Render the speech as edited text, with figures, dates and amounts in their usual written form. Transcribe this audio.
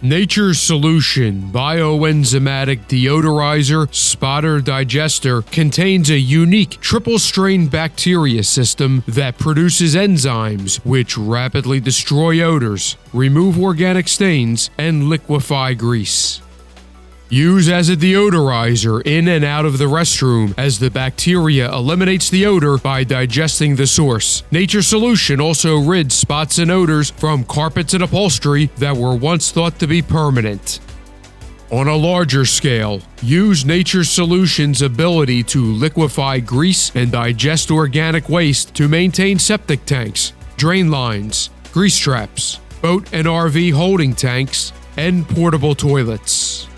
Nature's Solution Bio-Enzymatic Deodorizer Spotter Digester contains a unique triple-strain bacteria system that produces enzymes which rapidly destroy odors, remove organic stains, and liquefy grease. Use as a deodorizer in and out of the restroom as the bacteria eliminates the odor by digesting the source. Nature's Solution also rids spots and odors from carpets and upholstery that were once thought to be permanent. On a larger scale, use Nature's Solution's ability to liquefy grease and digest organic waste to maintain septic tanks, drain lines, grease traps, boat and RV holding tanks, and portable toilets.